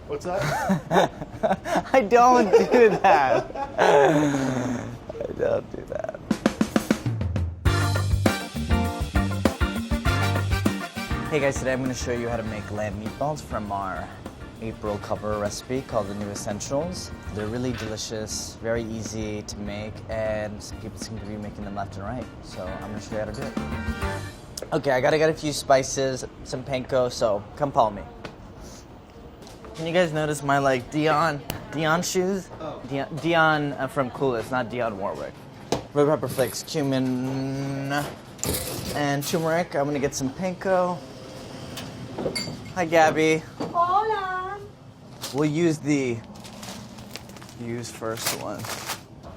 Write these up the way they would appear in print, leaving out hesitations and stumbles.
What's that? I don't do that. I don't do that. Hey guys, today I'm going to show you how to make lamb meatballs from our April cover recipe called the New Essentials. They're really delicious, very easy to make, and some people seem to be making them left and right. So I'm going to show you how to do it. Okay, I got to get a few spices, some panko, so come follow me. Can you guys notice my Dion shoes? Oh. Dion from Clueless, not Dionne Warwick. Red pepper flakes, cumin, and turmeric. I'm gonna get some panko. Hi, Gabby. Hola. We'll use the first one.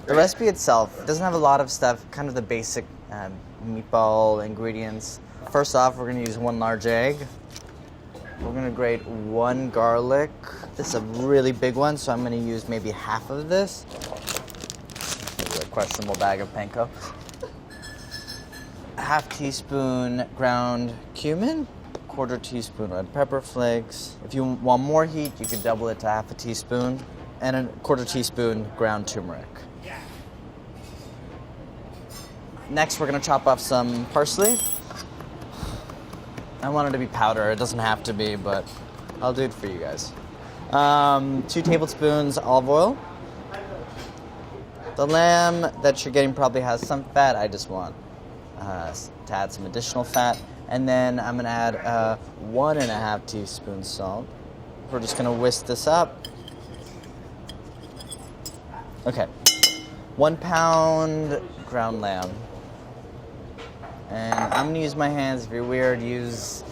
The recipe itself doesn't have a lot of stuff, kind of the basic meatball ingredients. First off, we're gonna use 1 large egg. We're gonna grate 1 garlic. This is a really big one, so I'm gonna use maybe half of this. Maybe a questionable bag of panko. A ½ teaspoon ground cumin, 1/4 teaspoon red pepper flakes. If you want more heat, you could double it to ½ teaspoon, and a 1/4 teaspoon ground turmeric. Next, we're gonna chop off some parsley. I want it to be powder. It doesn't have to be, but I'll do it for you guys. 2 tablespoons olive oil. The lamb that you're getting probably has some fat. I just want to add some additional fat. And then I'm gonna add 1½ teaspoon salt. We're just gonna whisk this up. Okay, 1 pound ground lamb. And I'm gonna use my hands. If you're weird, use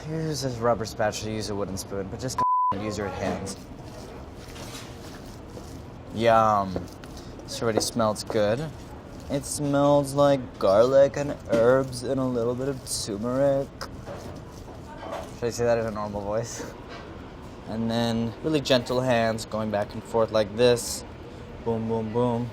a rubber spatula, use a wooden spoon, but just use your hands. Yum. This already smells good. It smells like garlic and herbs and a little bit of turmeric. Should I say that in a normal voice? And then really gentle hands going back and forth like this. Boom, boom, boom.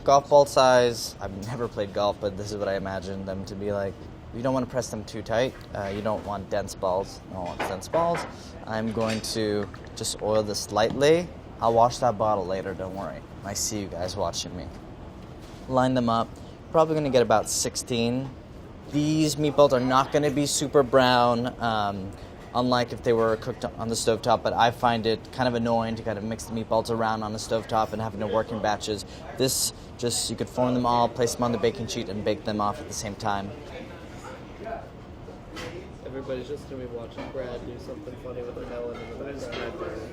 Golf ball size. I've never played golf, but this is what I imagine them to be like. You don't want to press them too tight. You don't want dense balls. I don't want dense balls. I'm going to just oil this lightly. I'll wash that bottle later, don't worry. I see you guys watching me. Line them up. Probably going to get about 16. These meatballs are not going to be super brown, unlike if they were cooked on the stovetop, but I find it kind of annoying to kind of mix the meatballs around on the stovetop and having to work in batches. This, just, you could form them all, place them on the baking sheet, and bake them off at the same time. Everybody's just gonna be watching Brad do something funny with a melon in the background.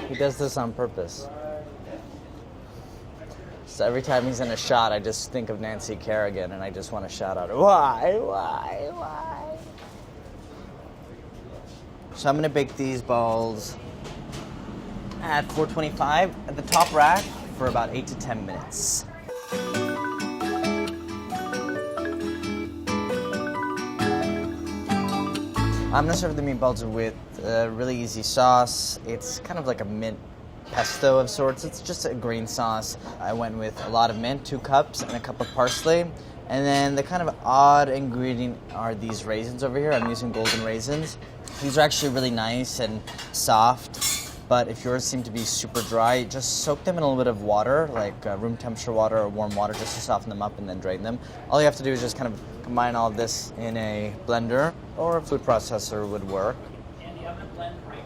He does this on purpose. So every time he's in a shot, I just think of Nancy Kerrigan, and I just want to shout out, why? So I'm going to bake these balls at 425 at the top rack for about 8 to 10 minutes. I'm going to serve the meatballs with a really easy sauce. It's kind of like a mint pesto of sorts. It's just a green sauce. I went with a lot of mint, 2 cups, and a cup of parsley. And then the kind of odd ingredient are these raisins over here. I'm using golden raisins. These are actually really nice and soft, but if yours seem to be super dry, just soak them in a little bit of water, like room temperature water or warm water, just to soften them up and then drain them. All you have to do is just kind of combine all of this in a blender, or a food processor would work. And you have a blend right?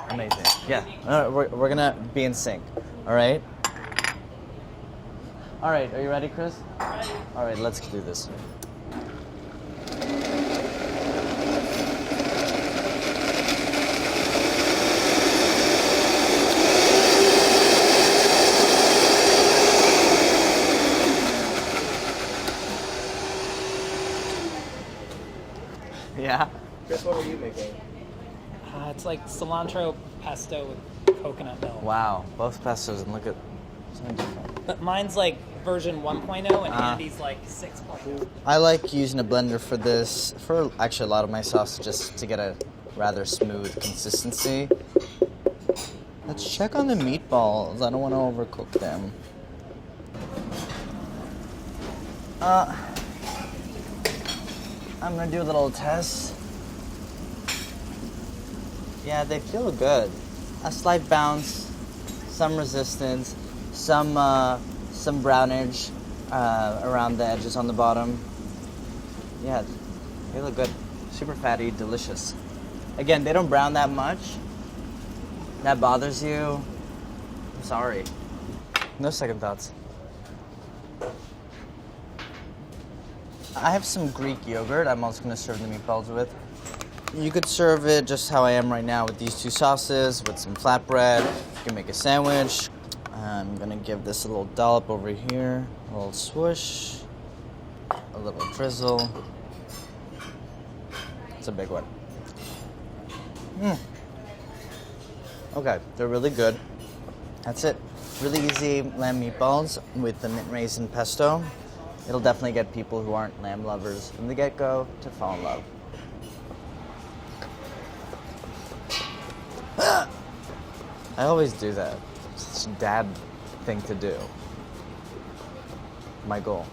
Amazing. Yeah, we're gonna be in sync. All right. All right. Are you ready, Chris? Ready. All right. Let's do this. Yeah. Chris, what were you making? It's like cilantro pesto with coconut milk. Wow. Both pestos, and look at something different. But mine's like version 1.0 and Andy's like 6.0. I like using a blender for this, for actually a lot of my sauce, just to get a rather smooth consistency. Let's check on the meatballs. I don't want to overcook them. I'm gonna do a little test. Yeah, they feel good. A slight bounce, some resistance, some brownage around the edges on the bottom. Yeah, they look good. Super fatty, delicious. Again, they don't brown that much. That bothers you. I'm sorry. No second thoughts. I have some Greek yogurt I'm also going to serve the meatballs with. You could serve it just how I am right now with these two sauces, with some flatbread. You can make a sandwich. I'm going to give this a little dollop over here, a little swoosh, a little drizzle. It's a big one. Okay, they're really good. That's it. Really easy lamb meatballs with the mint raisin pesto. It'll definitely get people who aren't lamb lovers from the get-go to fall in love. I always do that. It's a dad thing to do. My goal.